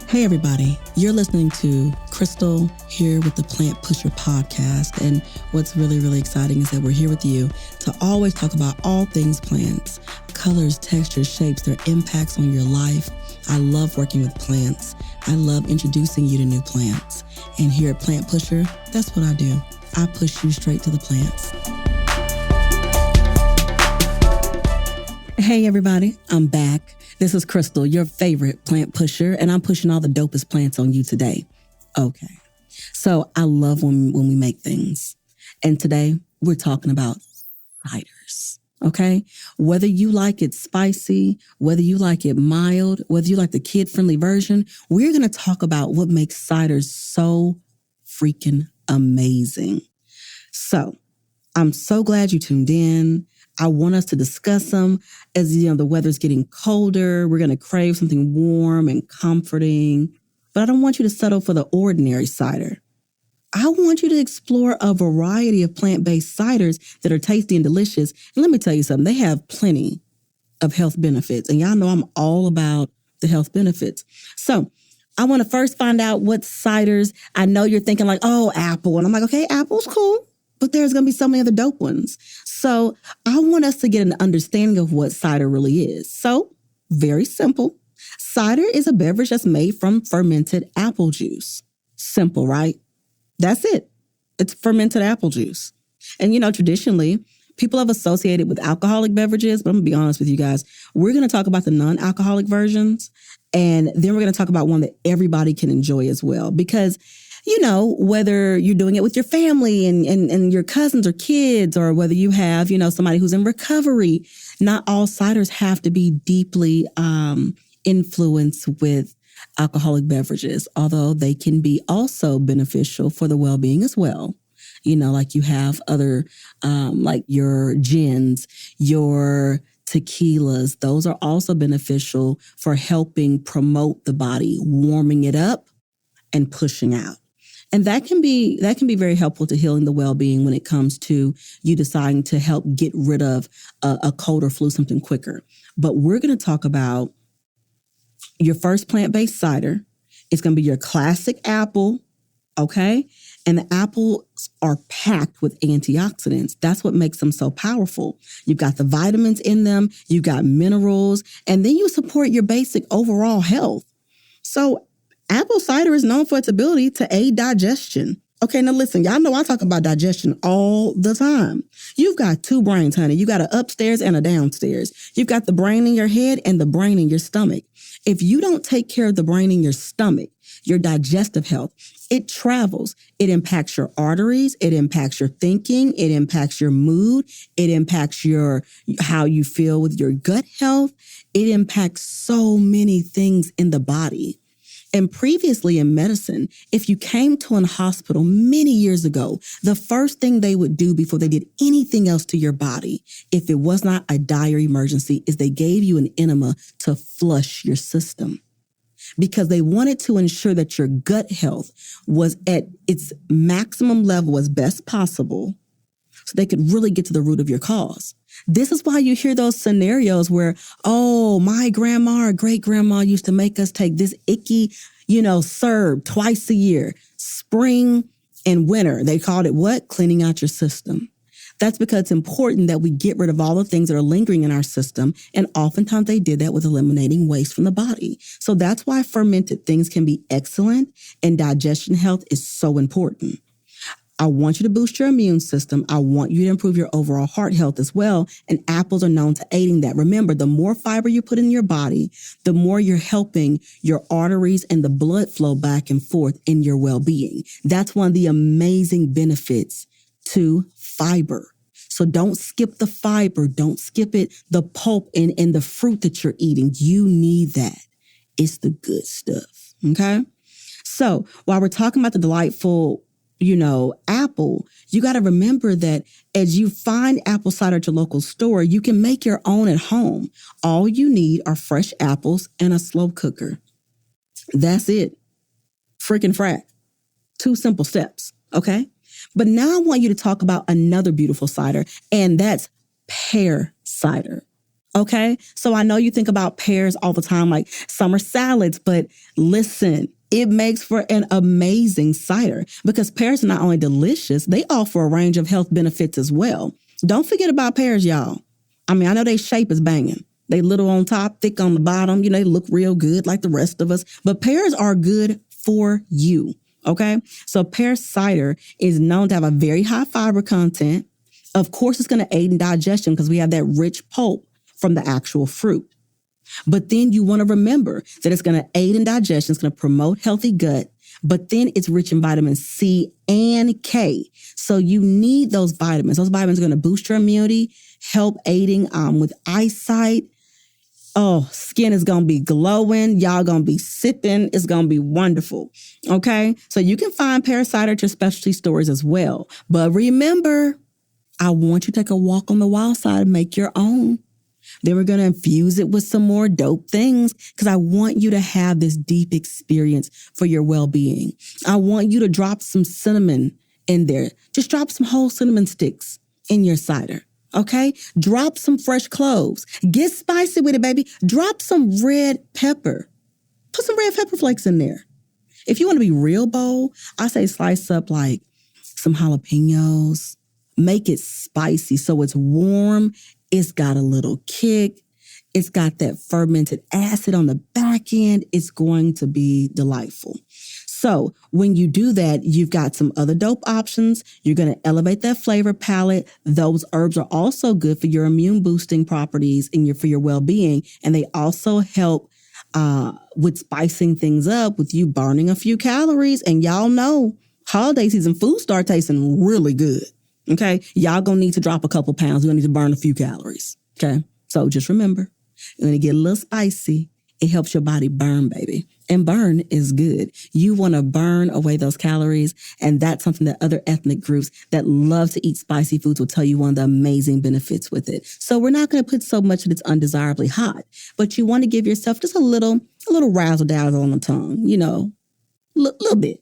Hey everybody, you're listening to Crystal here with the Plant Pusher podcast. And what's really, really exciting is that we're here with you to always talk about all things plants, colors, textures, shapes, their impacts on your life. I love working with plants. I love introducing you to new plants. And here at Plant Pusher, that's what I do. I push you straight to the plants. Hey everybody, I'm back. This is Crystal, your favorite plant pusher, and I'm pushing all the dopest plants on you today. Okay, so I love when we make things. And today we're talking about ciders, okay? Whether you like it spicy, whether you like it mild, whether you like the kid-friendly version, we're going to talk about what makes ciders so freaking amazing. So I'm so glad you tuned in. I want us to discuss them. As the weather's getting colder, we're going to crave something warm and comforting. But I don't want you to settle for the ordinary cider. I want you to explore a variety of plant-based ciders that are tasty and delicious. And let me tell you something, they have plenty of health benefits. And y'all know I'm all about the health benefits. So I want to first find out what ciders. I know you're thinking like, oh, apple. And I'm like, okay, apple's cool. But there's going to be so many other dope ones. So I want us to get an understanding of what cider really is. So very simple. Cider is a beverage that's made from fermented apple juice. Simple, right? That's it. It's fermented apple juice. And, traditionally, people have associated with alcoholic beverages. But I'm going to be honest with you guys. We're going to talk about the non-alcoholic versions. And then we're going to talk about one that everybody can enjoy as well. Because whether you're doing it with your family and your cousins or kids, or whether you have, somebody who's in recovery, not all ciders have to be deeply influenced with alcoholic beverages, although they can be also beneficial for the well-being as well. Like you have other, like your gins, your tequilas, those are also beneficial for helping promote the body, warming it up and pushing out. And that can be very helpful to healing the well-being when it comes to you deciding to help get rid of a cold or flu symptom quicker. But we're going to talk about your first plant-based cider. It's going to be your classic apple, okay? And the apples are packed with antioxidants. That's what makes them so powerful. You've got the vitamins in them, you've got minerals, and then you support your basic overall health. So apple cider is known for its ability to aid digestion. Okay, now listen, y'all know I talk about digestion all the time. You've got two brains, honey. You got an upstairs and a downstairs. You've got the brain in your head and the brain in your stomach. If you don't take care of the brain in your stomach, your digestive health, it travels. It impacts your arteries. It impacts your thinking. It impacts your mood. It impacts how you feel with your gut health. It impacts so many things in the body. And previously in medicine, if you came to a hospital many years ago, the first thing they would do before they did anything else to your body, if it was not a dire emergency, is they gave you an enema to flush your system, because they wanted to ensure that your gut health was at its maximum level as best possible, so they could really get to the root of your cause. This is why you hear those scenarios where, oh, my grandma or great grandma used to make us take this icky, CERB twice a year, spring and winter. They called it what? Cleaning out your system. That's because it's important that we get rid of all the things that are lingering in our system. And oftentimes they did that with eliminating waste from the body. So that's why fermented things can be excellent, and digestion health is so important. I want you to boost your immune system. I want you to improve your overall heart health as well. And apples are known to aiding that. Remember, the more fiber you put in your body, the more you're helping your arteries and the blood flow back and forth in your well-being. That's one of the amazing benefits to fiber. So don't skip the fiber. Don't skip it, the pulp and the fruit that you're eating. You need that. It's the good stuff. Okay? So while we're talking about the delightful apple, you got to remember that as you find apple cider at your local store, you can make your own at home. All you need are fresh apples and a slow cooker. That's it. Freaking frack. 2 simple steps. Okay. But now I want you to talk about another beautiful cider, and that's pear cider. Okay. So I know you think about pears all the time, like summer salads, but listen, it makes for an amazing cider because pears are not only delicious, they offer a range of health benefits as well. Don't forget about pears, y'all. I mean, I know their shape is banging. They little on top, thick on the bottom. You know, they look real good like the rest of us, but pears are good for you. Okay. So pear cider is known to have a very high fiber content. Of course, it's going to aid in digestion because we have that rich pulp from the actual fruit. But then you want to remember that it's going to aid in digestion. It's going to promote healthy gut. But then it's rich in vitamin C and K. So you need those vitamins. Those vitamins are going to boost your immunity, help aiding with eyesight. Oh, skin is going to be glowing. Y'all going to be sipping. It's going to be wonderful. Okay. So you can find pear cider at your specialty stores as well. But remember, I want you to take a walk on the wild side and make your own. Then we're going to infuse it with some more dope things because I want you to have this deep experience for your well-being. I want you to drop some cinnamon in there. Just drop some whole cinnamon sticks in your cider. Okay? Drop some fresh cloves. Get spicy with it, baby. Drop some red pepper. Put some red pepper flakes in there. If you want to be real bold, I say slice up like some jalapenos. Make it spicy so it's warm. It's got a little kick. It's got that fermented acid on the back end. It's going to be delightful. So when you do that, you've got some other dope options. You're going to elevate that flavor palette. Those herbs are also good for your immune boosting properties and for your well-being. And they also help with spicing things up with you burning a few calories. And y'all know holiday season food start tasting really good. Okay. Y'all gonna need to drop a couple pounds. You're gonna need to burn a few calories. Okay. So just remember, when it get a little spicy, it helps your body burn, baby. And burn is good. You want to burn away those calories. And that's something that other ethnic groups that love to eat spicy foods will tell you one of the amazing benefits with it. So we're not going to put so much that it's undesirably hot, but you want to give yourself just a little razzle dazzle on the tongue, you know, little bit.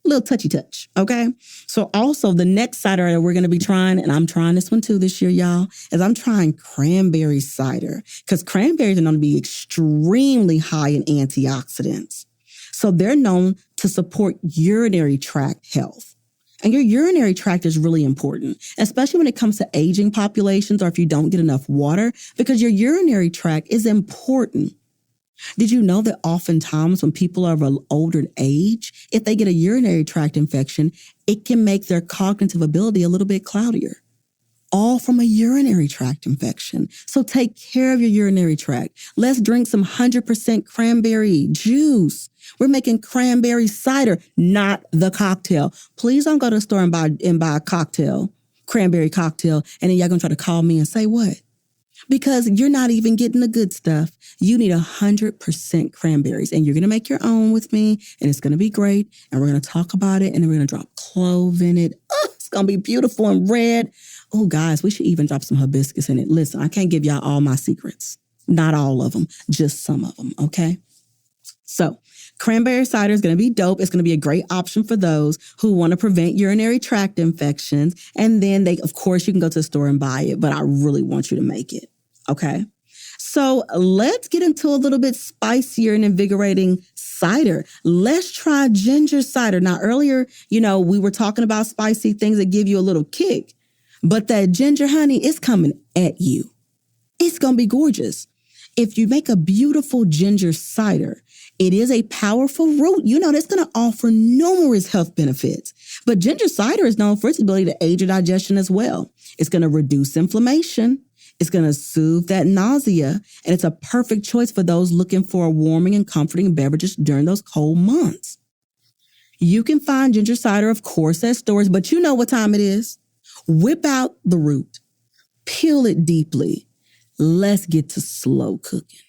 Little touchy touch. Okay. So also the next cider that we're going to be trying, and I'm trying this one too this year, y'all, is I'm trying cranberry cider because cranberries are known to be extremely high in antioxidants. So they're known to support urinary tract health. And your urinary tract is really important, especially when it comes to aging populations or if you don't get enough water, because your urinary tract is important. Did you know that oftentimes when people are of an older age, if they get a urinary tract infection, it can make their cognitive ability a little bit cloudier? All from a urinary tract infection. So take care of your urinary tract. Let's drink some 100% cranberry juice. We're making cranberry cider, not the cocktail. Please don't go to the store and buy a cocktail, cranberry cocktail, and then y'all gonna try to call me and say what? Because you're not even getting the good stuff. You need 100% cranberries, and you're going to make your own with me, and it's going to be great, and we're going to talk about it, and then we're going to drop clove in it. Oh, it's going to be beautiful and red. Oh, guys, we should even drop some hibiscus in it. Listen, I can't give y'all all my secrets. Not all of them, just some of them, okay? So cranberry cider is going to be dope. It's going to be a great option for those who want to prevent urinary tract infections. And then of course, you can go to the store and buy it, but I really want you to make it. Okay. So let's get into a little bit spicier and invigorating cider. Let's try ginger cider. Now, earlier, we were talking about spicy things that give you a little kick, but that ginger, honey, is coming at you. It's going to be gorgeous. If you make a beautiful ginger cider, it is a powerful root, that's going to offer numerous health benefits. But ginger cider is known for its ability to aid your digestion as well. It's going to reduce inflammation. It's going to soothe that nausea. And it's a perfect choice for those looking for warming and comforting beverages during those cold months. You can find ginger cider, of course, at stores, but you know what time it is. Whip out the root. Peel it deeply. Let's get to slow cooking.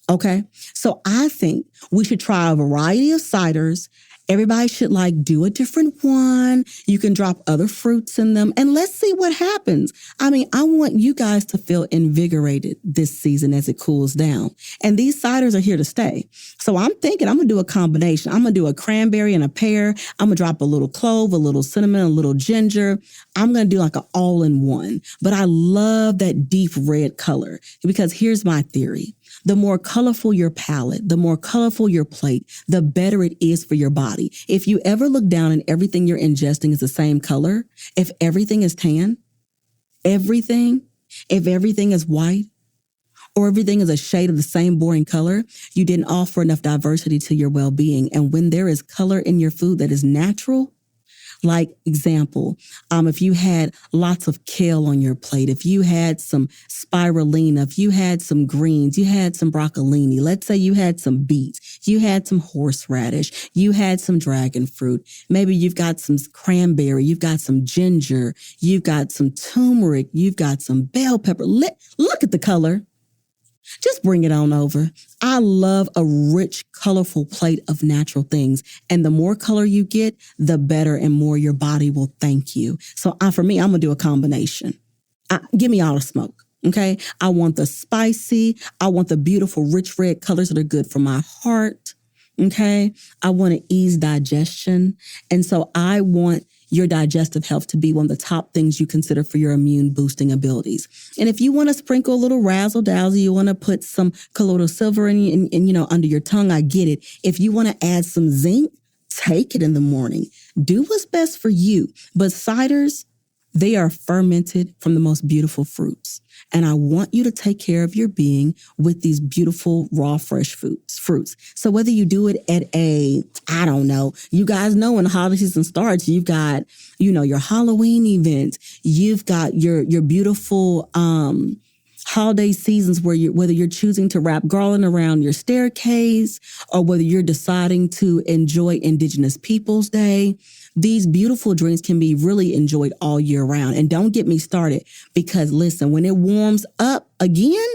Okay. So I think we should try a variety of ciders. Everybody should do a different one. You can drop other fruits in them and let's see what happens. I mean, I want you guys to feel invigorated this season as it cools down. And these ciders are here to stay. So I'm thinking I'm going to do a combination. I'm going to do a cranberry and a pear. I'm going to drop a little clove, a little cinnamon, a little ginger. I'm going to do an all-in-one. But I love that deep red color because here's my theory. The more colorful your palette, the more colorful your plate, the better it is for your body. If you ever look down and everything you're ingesting is the same color, if everything is tan, if everything is white, or everything is a shade of the same boring color, you didn't offer enough diversity to your well-being. And when there is color in your food that is natural, like example, if you had lots of kale on your plate, if you had some spirulina, if you had some greens, you had some broccolini, let's say you had some beets, you had some horseradish, you had some dragon fruit, maybe you've got some cranberry, you've got some ginger, you've got some turmeric, you've got some bell pepper. Look at the color. Just bring it on over. I love a rich, colorful plate of natural things. And the more color you get, the better and more your body will thank you. So for me, I'm going to do a combination. Give me all the smoke. Okay. I want the spicy. I want the beautiful, rich red colors that are good for my heart. Okay. I want to ease digestion. And so I want your digestive health to be one of the top things you consider for your immune boosting abilities. And if you want to sprinkle a little razzle dazzle, you want to put some colloidal silver in under your tongue, I get it. If you want to add some zinc, take it in the morning. Do what's best for you. But ciders, they are fermented from the most beautiful fruits. And I want you to take care of your being with these beautiful, raw, fresh fruits. So whether you do it at I don't know, you guys know when the holiday season starts, you've got, your Halloween events, you've got your beautiful, holiday seasons whether you're choosing to wrap garland around your staircase or whether you're deciding to enjoy Indigenous Peoples Day, these beautiful drinks can be really enjoyed all year round. And don't get me started because listen, when it warms up again,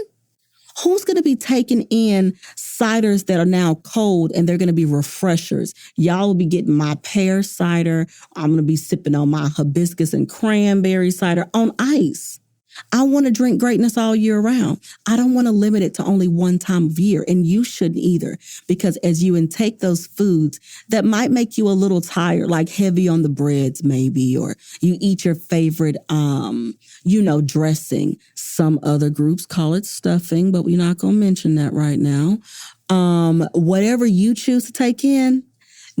who's going to be taking in ciders that are now cold and they're going to be refreshers? Y'all will be getting my pear cider. I'm going to be sipping on my hibiscus and cranberry cider on ice. I want to drink greatness all year round. I don't want to limit it to only one time of year, and you shouldn't either, because as you intake those foods that might make you a little tired, like heavy on the breads maybe, or you eat your favorite, dressing. Some other groups call it stuffing, but we're not going to mention that right now. Whatever you choose to take in,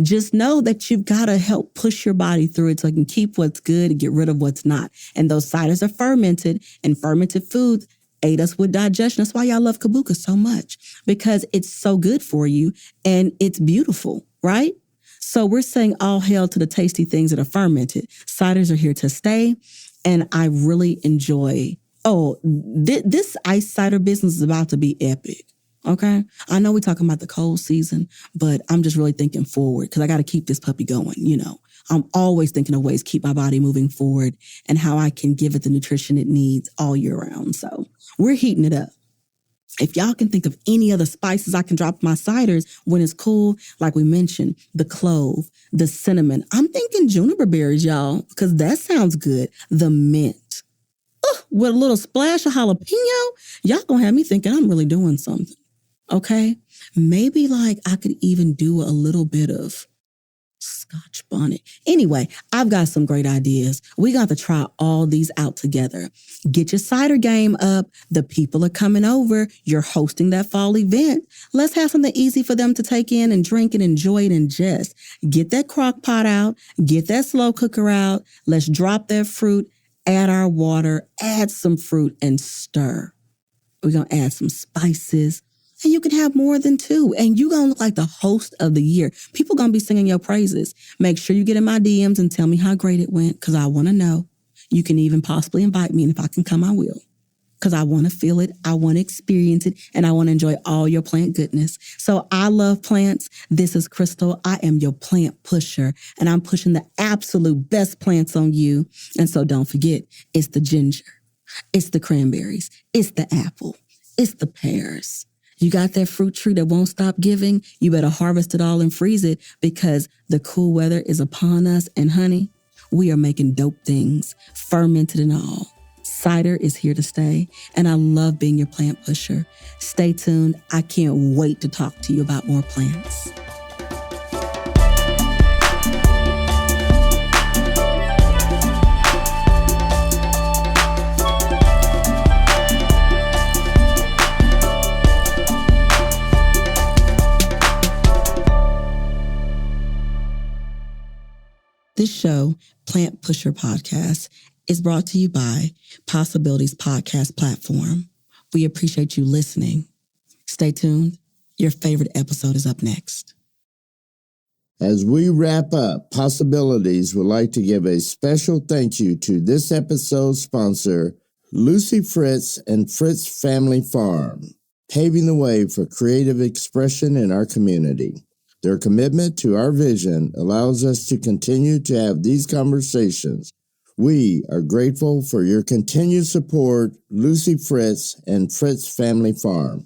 just know that you've got to help push your body through it so it can keep what's good and get rid of what's not. And those ciders are fermented, and fermented foods aid us with digestion. That's why y'all love kabuka so much, because it's so good for you and it's beautiful, right? So we're saying all hail to the tasty things that are fermented. Ciders are here to stay, and I really enjoy. This ice cider business is about to be epic. Okay. I know we're talking about the cold season, but I'm just really thinking forward because I got to keep this puppy going. I'm always thinking of ways to keep my body moving forward and how I can give it the nutrition it needs all year round. So we're heating it up. If y'all can think of any other spices I can drop in my ciders when it's cool, like we mentioned, the clove, the cinnamon. I'm thinking juniper berries, y'all, because that sounds good. The mint. With a little splash of jalapeno, y'all gonna have me thinking I'm really doing something. Okay, maybe I could even do a little bit of Scotch bonnet. Anyway, I've got some great ideas. We got to try all these out together. Get your cider game up. The people are coming over. You're hosting that fall event. Let's have something easy for them to take in and drink and enjoy and ingest. Get that crock pot out. Get that slow cooker out. Let's drop that fruit, add our water, add some fruit, and stir. We're going to add some spices. And you can have more than two. And you're going to look like the host of the year. People going to be singing your praises. Make sure you get in my DMs and tell me how great it went, because I want to know. You can even possibly invite me, and if I can come, I will. Because I want to feel it, I want to experience it, and I want to enjoy all your plant goodness. So I love plants. This is Crystal. I am your plant pusher, and I'm pushing the absolute best plants on you. And so don't forget, it's the ginger, it's the cranberries, it's the apple, it's the pears. You got that fruit tree that won't stop giving? You better harvest it all and freeze it because the cool weather is upon us. And honey, we are making dope things, fermented and all. Cider is here to stay, and I love being your plant pusher. Stay tuned. I can't wait to talk to you about more plants. This show, Plant Pusher Podcast, is brought to you by Possibilities Podcast Platform. We appreciate you listening. Stay tuned. Your favorite episode is up next. As we wrap up, Possibilities would like to give a special thank you to this episode's sponsor, Lucy Fritz and Fritz Family Farm, paving the way for creative expression in our community. Their commitment to our vision allows us to continue to have these conversations. We are grateful for your continued support, Lucy Fritz and Fritz Family Farm.